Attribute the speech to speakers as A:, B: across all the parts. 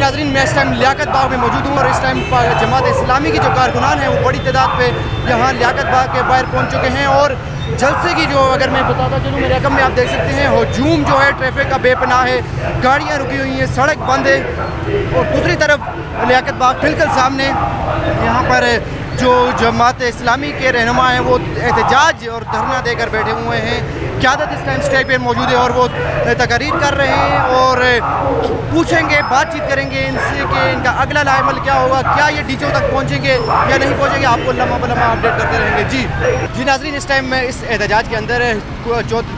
A: नाज़रीन, मैं इस टाइम लियाकत बाग में मौजूद हूँ और इस टाइम जमात इस्लामी की जो कारकुनान हैं वो बड़ी तादाद पे यहाँ लियाकत बाग के बाहर पहुँच चुके हैं। और जलसे की जो अगर मैं बताता चलूँ मेरे रकम में आप देख सकते हैं हजूम जो है ट्रैफिक का बेपनाह है, गाड़ियाँ रुकी हुई हैं, सड़क बंद है। और दूसरी तरफ लियाकत बाग बिल्कुल सामने यहाँ पर जो जमात इस्लामी के रहनुमा हैं वो एहतजाज और धरना देकर बैठे हुए हैं। क़यादत इस टाइम स्टेज पर मौजूद है और वो तकरीर कर रहे हैं और पूछेंगे, बातचीत करेंगे इनसे कि इनका अगला लाएमल क्या होगा, क्या ये डीचो तक पहुँचेंगे या नहीं पहुँचेंगे। आपको लम्हा बलम्हा अपडेट करते रहेंगे। जी नाज़रीन, इस टाइम में इस एहतजाज के अंदर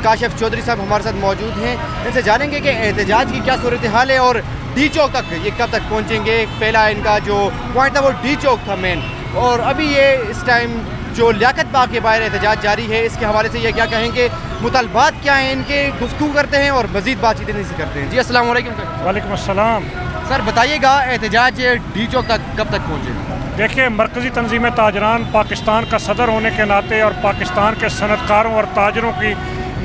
A: काशिफ चौधरी साहब हमारे साथ मौजूद हैं। इनसे जानेंगे कि एहतजाज की क्या सूरत हाल है और डी चौक तक ये कब तक पहुँचेंगे। पहला इनका जो पॉइंट था वो डी चौक था मेन, और अभी ये इस टाइम जो लियाकत बाग के बाहर एहतजाज जारी है, इसके हवाले से ये क्या कहेंगे, मुतालबात क्या हैं इनके, गुफ्तगू करते हैं और मज़ीद बातचीत नहीं करते हैं। जी अस्सलाम वालेकुम सर।
B: वालेकुम अस्सलाम।
A: सर बताइएगा एहतजाज डी चौक तक कब तक पहुँचेगा।
B: देखिए, मरकज़ी तंजीम ताजरान पाकिस्तान का सदर होने के नाते और पाकिस्तान के सनतकारों और ताजरों की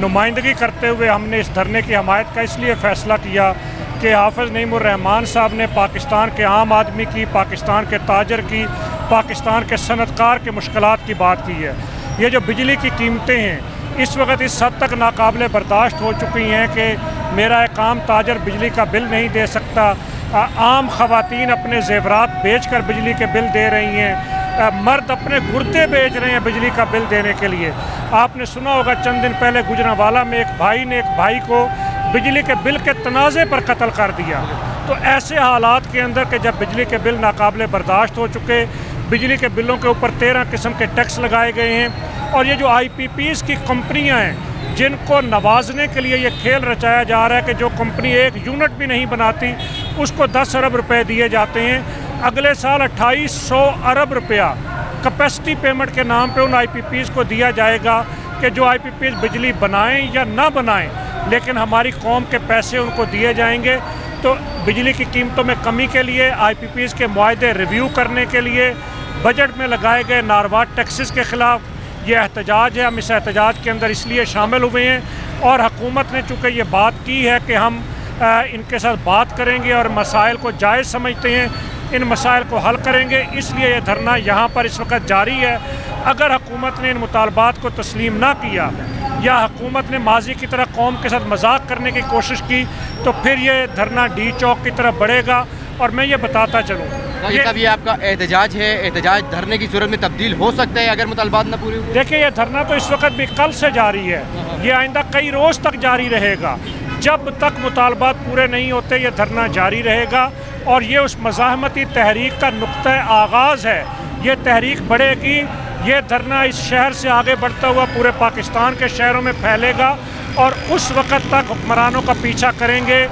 B: नुमाइंदगी करते हुए हमने इस धरने की हमायत का इसलिए फ़ैसला किया कि हाफ़िज़ नईमुर रहमान साहब ने पाकिस्तान के आम आदमी की, पाकिस्तान के ताजर की, पाकिस्तान के सनतकार के मुश्किलात की बात की है। ये जो बिजली की कीमतें हैं इस वक्त इस हद तक नाकाबिले बर्दाश्त हो चुकी हैं कि मेरा एक आम ताजर बिजली का बिल नहीं दे सकता। आम ख़वातीन अपने ज़ेवरात बेच कर बिजली के बिल दे रही हैं, मर्द अपने गुर्दे बेच रहे हैं बिजली का बिल देने के लिए। आपने सुना होगा चंद दिन पहले गुजरांवाला में एक भाई ने एक भाई को बिजली के बिल के तनाज़े पर कत्ल कर दिया। तो ऐसे हालात के अंदर कि जब बिजली के बिल नाकाबिले बर्दाश्त हो चुके, बिजली के बिलों के ऊपर 13 किस्म के टैक्स लगाए गए हैं और ये जो IPPs की कंपनियां हैं जिनको नवाजने के लिए ये खेल रचाया जा रहा है कि जो कंपनी एक यूनिट भी नहीं बनाती उसको 10 अरब रुपए दिए जाते हैं। अगले साल 2800 अरब रुपया कैपेसिटी पेमेंट के नाम पे उन IPPs को दिया जाएगा कि जो IPPs बिजली बनाएं या ना बनाएं, लेकिन हमारी कौम के पैसे उनको दिए जाएंगे। तो बिजली की कीमतों में कमी के लिए, IPPs के मुआहदे रिव्यू करने के लिए बजट में लगाए गए नारवा टैक्सेस के ख़िलाफ़ ये एहतजाज है। हम इस एहतजाज के अंदर इसलिए शामिल हुए हैं और हुकूमत ने चूँकि ये बात की है कि हम इनके साथ बात करेंगे और मसाइल को जायज़ समझते हैं, इन मसाइल को हल करेंगे, इसलिए ये धरना यहाँ पर इस वक्त जारी है। अगर हुकूमत ने इन मुतालबात को तस्लीम ना किया या हुकूमत ने माजी की तरह कौम के साथ मजाक करने की कोशिश की तो फिर ये धरना डी चौक की तरफ बढ़ेगा। और मैं ये बताता चलूँ,
A: ये आपका एहतजाज है, एहतजाज धरने की सूरत में तब्दील हो सकता है अगर मुतालबात न पूरी हो।
B: देखिए, ये धरना तो इस वक्त भी कल से जारी है, ये आइंदा कई रोज़ तक जारी रहेगा। जब तक मुतालबात पूरे नहीं होते ये धरना जारी रहेगा और ये उस मज़ाहमती तहरीक का नुक्ता आगाज़ है। ये तहरीक बढ़ेगी, ये धरना इस शहर से आगे बढ़ता हुआ पूरे पाकिस्तान के शहरों में फैलेगा और उस वक़्त तक हुक्मरानों का पीछा करेंगे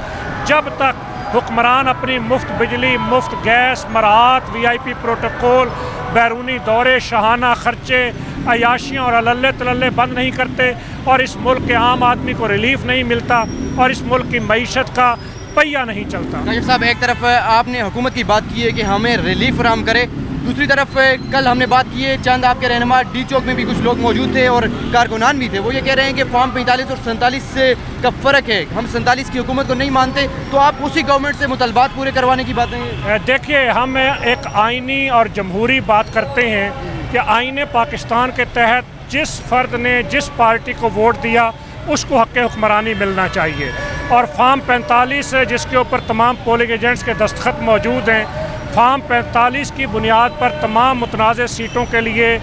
B: जब तक हुक्मरान अपनी मुफ्त बिजली, मुफ्त गैस, मराहत, VIP प्रोटोकॉल, बैरूनी दौरे, शाहाना खर्चे, अयाशियाँ और अल्ले तल्ले बंद नहीं करते और इस मुल्क के आम आदमी को रिलीफ नहीं मिलता और इस मुल्क की मईशत का पहिया नहीं चलता।
A: काशिफ साहब, एक तरफ आपने हुकूमत की बात की है कि हमें रिलीफ फराहम करे, दूसरी तरफ कल हमने बात की है, चंद आपके रहनुमा डी चौक में भी कुछ लोग मौजूद थे और कारकुनान भी थे, वो ये कह रहे हैं कि फॉर्म 45 और 47 का फ़र्क है, हम 47 की हुकूमत को नहीं मानते, तो आप उसी गवर्नमेंट से मुतालबात पूरे करवाने की बात नहीं।
B: देखिए, हम एक आइनी और जमहूरी बात करते हैं कि आईने पाकिस्तान के तहत जिस फ़र्द ने जिस पार्टी को वोट दिया उसको हक़ हुक्मरानी मिलना चाहिए और फॉर्म 45 जिसके ऊपर तमाम पोलिंग एजेंट्स के दस्तखत मौजूद हैं, फॉर्म 45 की बुनियाद पर तमाम मुतनाज़ सीटों के लिए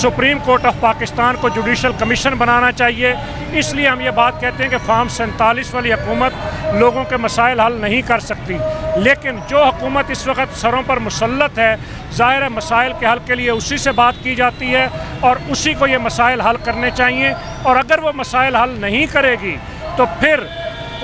B: सुप्रीम कोर्ट ऑफ पाकिस्तान को जुडिशल कमीशन बनाना चाहिए। इसलिए हम ये बात कहते हैं कि फॉर्म 47 वाली हुकूमत लोगों के मसाइल हल नहीं कर सकती, लेकिन जो हुकूमत इस वक्त सरों पर मुसल्लत है, ज़ाहिर है मसाइल के हल के लिए उसी से बात की जाती है और उसी को ये मसाइल हल करने चाहिए। और अगर वो मसाइल हल नहीं करेगी तो फिर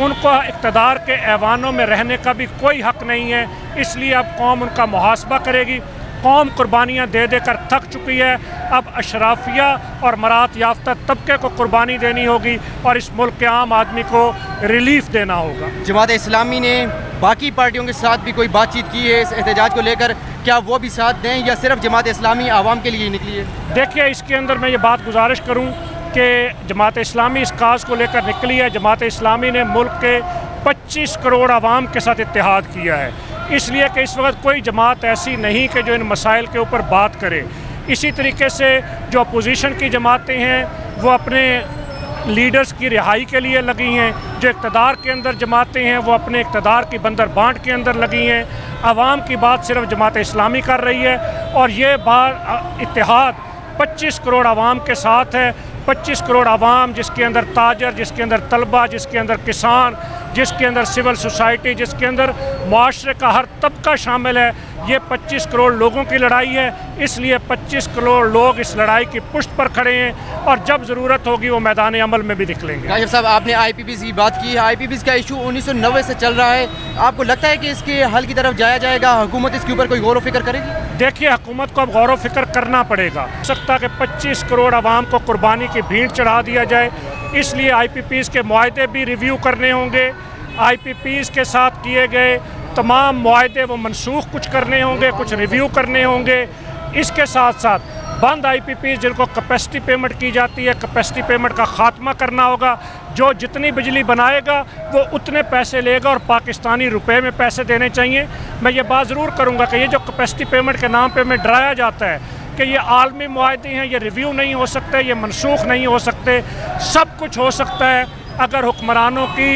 B: उनको इक़्तिदार के ऐवानों में रहने का भी कोई हक़ नहीं है। इसलिए अब कौम उनका मुहासबा करेगी। कौम कुर्बानियाँ दे देकर थक चुकी है, अब अशराफिया और मरात याफ्ता तबके को कुर्बानी देनी होगी और इस मुल्क के आम आदमी को रिलीफ देना होगा।
A: जमात इस्लामी ने बाकी पार्टियों के साथ भी कोई बातचीत की है इस एहतजाज को लेकर, क्या वो भी साथ दें या सिर्फ जमात इस्लामी आवाम के लिए निकली है?
B: देखिए, इसके अंदर मैं ये बात गुजारिश करूँ कि जमात इस्लामी इस काज को लेकर निकली है। जमात इस्लामी ने मुल्क के 25 करोड़ आवाम के साथ इत्तेहाद किया है, इसलिए कि इस वक्त कोई जमात ऐसी नहीं कि जो इन मसाइल के ऊपर बात करे। इसी तरीके से जो अपोजिशन की जमातें हैं वो अपने लीडर्स की रिहाई के लिए लगी हैं, जो इक़्तिदार के अंदर जमातें हैं वो अपने इक़्तिदार की बंदर बांट के अंदर लगी हैं। आवाम की बात सिर्फ जमात इस्लामी कर रही है और ये बात इत्तेहाद 25 करोड़ आवाम के साथ है। 25 करोड़ आवाम, जिसके अंदर ताजर, जिसके अंदर तलबा, जिसके अंदर किसान, जिसके अंदर सिविल सोसाइटी, जिसके अंदर माशरे का हर तबका शामिल है। ये 25 करोड़ लोगों की लड़ाई है, इसलिए 25 करोड़ लोग इस लड़ाई की पुष्ट पर खड़े हैं और जब ज़रूरत होगी वो मैदान अमल में भी निकलेंगे।
A: काशिफ साहब, आपने IPPs की बात की है। IPPs का इशू 1990 से चल रहा है। आपको लगता है कि इसके हल की तरफ जाया जाएगा? हुकूमत इसके ऊपर कोई गौर व फिक्र करेगी?
B: देखिए, हुकूमत को अब गौर व फिक्र करना पड़ेगा। हो सकता है कि 25 करोड़ आवाम को कुर्बानी की भीड़ चढ़ा दिया जाए, इसलिए IPPs के मुआहदे भी रिव्यू करने होंगे। IPPs के साथ किए गए तमाम मुआहदे वो मनसूख कुछ करने होंगे, कुछ रिव्यू करने होंगे। इसके साथ साथ बंद IPPs जिनको कैपेसिटी पेमेंट की जाती है, कैपेसिटी पेमेंट का ख़ात्मा करना होगा। जो जितनी बिजली बनाएगा वो उतने पैसे लेगा और पाकिस्तानी रुपए में पैसे देने चाहिए। मैं ये बात ज़रूर करूँगा कि ये जो कैपेसिटी पेमेंट के नाम पर हमें डराया जाता है कि ये आलमी मुआहदे हैं, ये रिव्यू नहीं हो सकते, ये मनसूख नहीं हो सकते। सब कुछ हो सकता है अगर हुक्मरानों की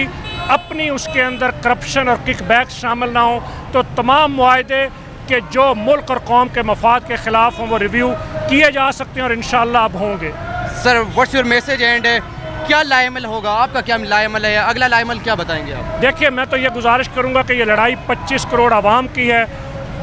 B: अपनी उसके अंदर करप्शन और किकबैक्स शामिल ना हो। तो तमाम मुआहदे के जो मुल्क और कौम के मफाद के ख़िलाफ़ हों वो रिव्यू किए जा सकते हैं और इंशाअल्लाह अब होंगे।
A: Sir, what's your message and क्या लाएमल होगा? आपका क्या लाएमल है? अगला लाएमल क्या बताएंगे आप?
B: देखिए, मैं तो ये गुजारिश करूँगा कि ये लड़ाई 25 करोड़ आवाम की है।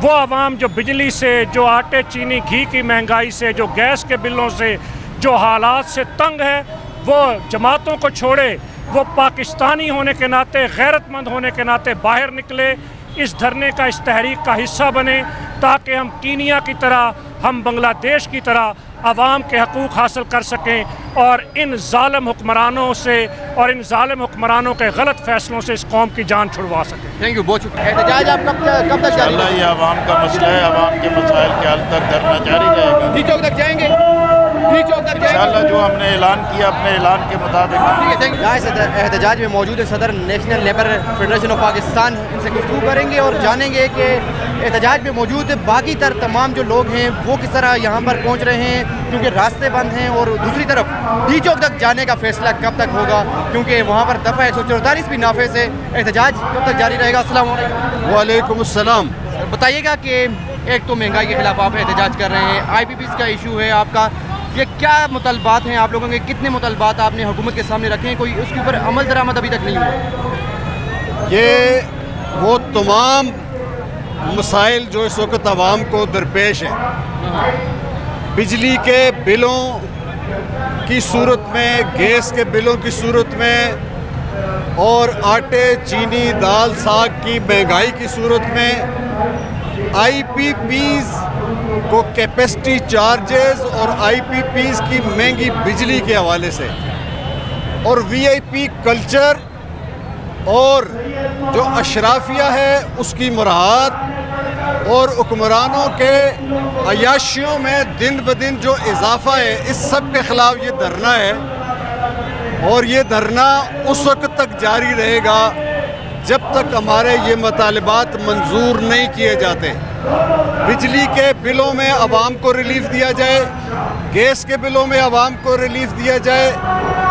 B: वो आवाम जो बिजली से, जो आटे चीनी घी की महंगाई से, जो गैस के बिलों से, जो हालात से तंग है, वो जमातों को छोड़े, वो पाकिस्तानी होने के नाते, गैरतमंद होने के नाते बाहर निकले, इस धरने का, इस तहरीक का हिस्सा बने, ताकि हम कीनिया की तरह, हम बांग्लादेश की तरह आवाम के हकूक़ हासिल कर सकें और इन ज़ालिम हुक्मरानों से और इन ज़ालिम हुक्मरानों के गलत फ़ैसलों से इस कौम की जान छुड़वा सकें।
A: थैंक यू, बहुत शुक्रिया। एहतजाज आप कब तक जारी रहेगा?
C: ये आवाम का मसला है, आवाम के मसाइल के हल तक धरना जारी रहेगा।
A: डी चौक तक जाएंगे? डी चौक तक
C: इंशाअल्लाह जो हमने ऐलान किया अपने ऐलान के मुताबिक।
A: यहाँ इस एहतजाज में मौजूद है सदर national labour federation of Pakistan. इनसे गुफ्तगू करेंगे और जानेंगे कि एहतजाज में मौजूद बाकी तर तमाम जो लोग हैं वो किस तरह यहाँ पर पहुँच रहे हैं, क्योंकि रास्ते बंद हैं। और दूसरी तरफ डी चौक तक जाने का फैसला कब तक होगा, क्योंकि वहाँ पर दफ़ा 144 भी नाफिज है। एहतजाज कब तक जारी रहेगा? अस्सलाम वालेकुम।
D: वालेकुम अस्सलाम।
A: बताइएगा कि एक तो महंगाई के खिलाफ आप एहतजाज कर रहे हैं, IPPs का इशू है आपका, ये क्या मुतलबात हैं आप लोगों के? कितने मुतलबात आपने हुकूमत के सामने रखे हैं? कोई उसके ऊपर अमल दरामद अभी तक नहीं हुआ?
D: ये वो तमाम मसाइल जो इस वक्त आवाम को दरपेश हैं, बिजली के बिलों की सूरत में, गैस के बिलों की सूरत में और आटे चीनी दाल साग की महंगाई की सूरत में, IPPs को कैपेसिटी चार्जेस और IPPs की महंगी बिजली के हवाले से और VIP कल्चर और जो अशराफिया है उसकी मुराद और हुक्मरानों के अयाशियों में दिन ब दिन जो इजाफा है, इस सब के ख़िलाफ़ ये धरना है। और ये धरना उस वक्त तक जारी रहेगा जब तक हमारे ये मुतालबात मंजूर नहीं किए जाते। बिजली के बिलों में आवाम को रिलीफ दिया जाए, गैस के बिलों में आवाम को रिलीफ दिया जाए,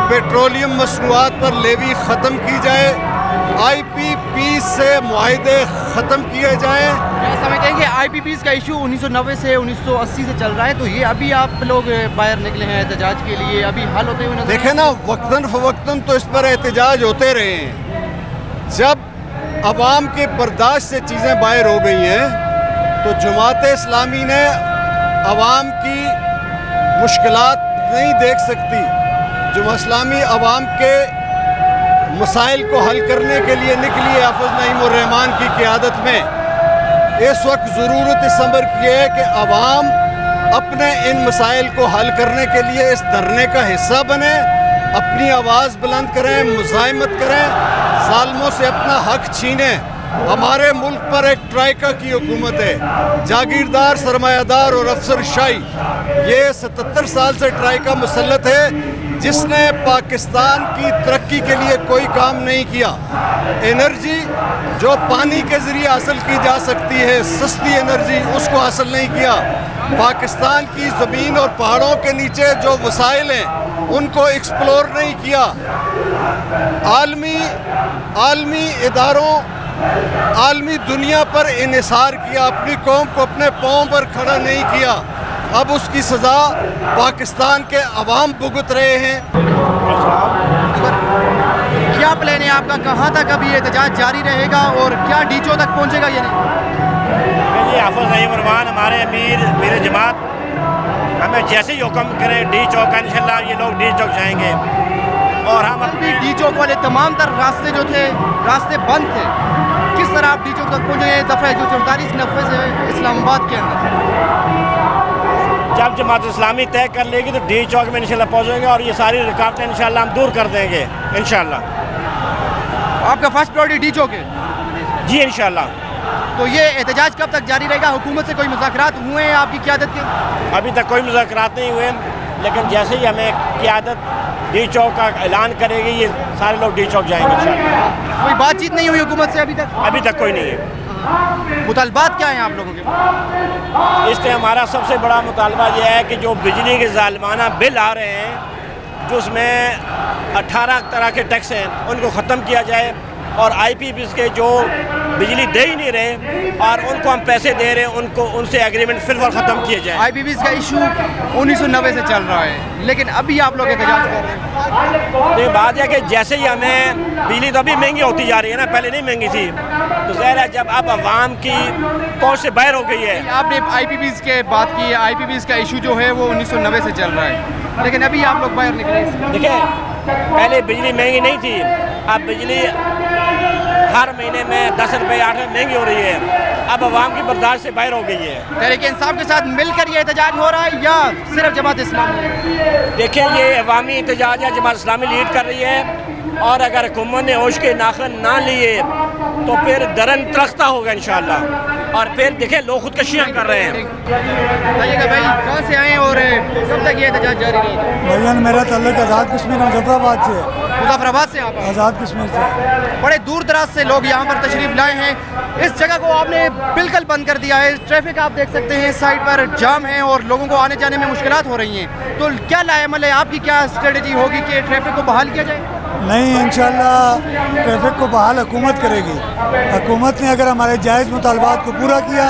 D: पेट्रोलियम मसनूआत पर लेवी ख़त्म की जाए, IPPs से मुआहदे ख़त्म किए जाए।
A: क्या समझते हैं कि IPPs का इशू 1990 से 1980 से चल रहा है, तो ये अभी आप लोग बाहर निकले हैं एहतजाज के लिए, अभी हल होते हुए नजर?
D: देखें ना, वक्तन फ़वक्तन तो इस पर एहतजाज होते रहे हैं। जब अवाम के बर्दाश्त से चीज़ें बाहर हो गई हैं तो जमात इस्लामी ने अवाम की मुश्किलात नहीं देख सकती। जमात इस्लामी अवाम के मसाइल को हल करने के लिए निकली है हाफ़िज़ नईम उर रहमान की क़ियादत में। इस वक्त ज़रूरत इस अमर की है कि अवाम अपने इन मसाइल को हल करने के लिए इस धरने का हिस्सा बने, अपनी आवाज़ बुलंद करें, मुज़ाहिमत करें, ज़ालिमों से अपना हक छीनें। हमारे मुल्क पर एक ट्राइका की हुकूमत है, जागीरदार, सरमायादार और अफसरशाही। ये 77 साल से ट्राइका मुसल्लत है। जिसने पाकिस्तान की तरक्की के लिए कोई काम नहीं किया। एनर्जी जो पानी के ज़रिए हासिल की जा सकती है, सस्ती एनर्जी, उसको हासिल नहीं किया। पाकिस्तान की ज़मीन और पहाड़ों के नीचे जो वसाइल हैं उनको एक्सप्लोर नहीं किया। आलमी इदारों, आलमी दुनिया पर इन्हिसार किया, अपनी कौम को अपने पाँव पर खड़ा नहीं किया। अब उसकी सज़ा पाकिस्तान के अवाम भुगत रहे हैं।
A: क्या प्लान है आपका, कहाँ तक अभी एहतजाज जारी रहेगा और क्या डीचो तक पहुँचेगा ये नहीं?
E: ये हाफिज़ नईम उरमान हमारे अमीर मेरे जमात हमें जैसे ही हुक्म करें डी चौक का, इंशाल्लाह ये लोग डी चौक जाएंगे। और हम
A: अपनी डी चौक वाले तमाम तर रास्ते जो थे, रास्ते बंद थे, किस तरह आप डी चौक तक पहुँचे? दफ़ा जो 44 नफे से इस्लामाबाद के अंदर
E: जब जमात इस्लामी तय कर लेगी तो डी चौक में इंशाल्लाह पहुँचेंगे और ये सारी रुकावटें इंशाल्लाह हम दूर कर देंगे इंशाल्लाह।
A: आपका फर्स्ट प्रायोरिटी डी चौक है?
E: जी इंशाल्लाह।
A: तो ये एहतजाज कब तक जारी रहेगा? हुकूमत से कोई मुज़ाकरात हुए हैं आपकी क़यादत के?
E: अभी तक कोई मुज़ाकरात नहीं हुए, लेकिन जैसे ही हमें क़यादत डी चौक का ऐलान करेगी ये सारे लोग डी चौक जाएंगे इंशाल्लाह।
A: कोई बातचीत नहीं हुई हुकूमत से अभी तक?
E: अभी तक कोई नहीं है।
A: मुतालबात क्या हैं आप लोगों के?
E: इससे हमारा सबसे बड़ा मुतालबा यह है कि जो बिजली के ज़ालिमाना बिल आ रहे हैं, जो उसमें 18 तरह के टैक्स हैं, उनको ख़त्म किया जाए और IPPs के जो बिजली दे ही नहीं रहे और उनको हम पैसे दे रहे हैं, उनको उनसे एग्रीमेंट फिलहाल ख़त्म किए जाए।
A: IPPs का इशू 1990 से चल रहा है, लेकिन अभी आप लोग एहतजाज कर रहे हैं।
E: नहीं, बात यह कि जैसे ही हमें बिजली तो अभी महंगी होती जा रही है ना, पहले नहीं महंगी थी, तो ज़ाहिर है जब अब आवाम की पहुँच से बाहर हो गई है।
A: आपने IPPs के बात की है, IPPs का इशू जो है वो 1990 से चल रहा है, लेकिन अभी आप लोग बाहर निकले।
E: देखिए, पहले बिजली महंगी नहीं थी, अब बिजली हर महीने में 10 रुपये 8 रुपये महंगी हो रही है, अब आवाम की बर्दाश्त से बाहर हो गई है।
A: तहरीक इंसाफ के साथ मिलकर ये एहतजाज हो रहा है या सिर्फ जमात इस्लामी?
E: देखिए, ये अवामी एहतजाज है, जमात इस्लामी लीड कर रही है और अगर हुकूमत ने होश के नाखन ना लिए तो फिर दरन तरख्ता होगा इंशाल्लाह। और फिर देखिए लोग खुदकशियाँ कर रहे हैं।
A: बताइएगा भाई, कहाँ से आए और कब तक ये एहतजाज जारी रहेगा?
F: भैया मेरा ताल्लुक आज़ाद कश्मीर मुजफ्फराबाद से है।
A: मुजफ्फराबाद से आप?
F: आज़ाद कश्मीर से।
A: बड़े दूर दराज से लोग यहाँ पर तशरीफ लाए हैं। इस जगह को आपने बिल्कुल बंद कर दिया है, ट्रैफिक आप देख सकते हैं साइड पर जाम है और लोगों को आने जाने में मुश्किलात हो रही हैं। तो क्या लाएमल है, आपकी क्या स्ट्रेटजी होगी कि ट्रैफिक को बहाल किया जाए?
F: नहीं, इंशाल्लाह ट्रैफिक को बहाल हुकूमत करेगी। हुकूमत ने अगर हमारे जायज़ मुतालबात को पूरा किया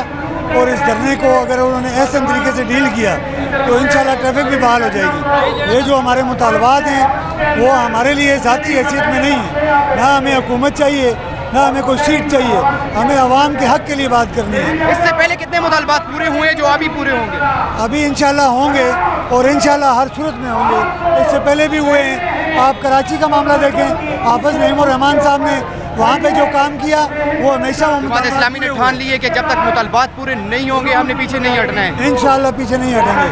F: और इस धरने को अगर उन्होंने ऐसे तरीके से डील किया तो इंशाल्लाह ट्रैफिक भी बहाल हो जाएगी। ये जो हमारे मुतालबात हैं वो हमारे लिए ज़ाती हैसियत में नहीं है, ना हमें हुकूमत चाहिए ना हमें कोई सीट चाहिए, हमें आवाम के हक़ के लिए बात करनी है।
A: इससे पहले कितने मुतालबात पूरे हुए हैं जो अभी पूरे होंगे?
F: अभी इंशाल्लाह होंगे और इंशाल्लाह हर सूरत में होंगे। इससे पहले भी हुए हैं। आप कराची का मामला देखें, हाफिज़ नईम उरमान साहब ने वहाँ पे जो काम किया वो हमेशा
A: जमात इस्लामी ने ठान ली है कि जब तक मुतालबात पूरे नहीं होंगे हमने पीछे नहीं हटना है।
F: इंशाल्लाह पीछे नहीं हटेंगे।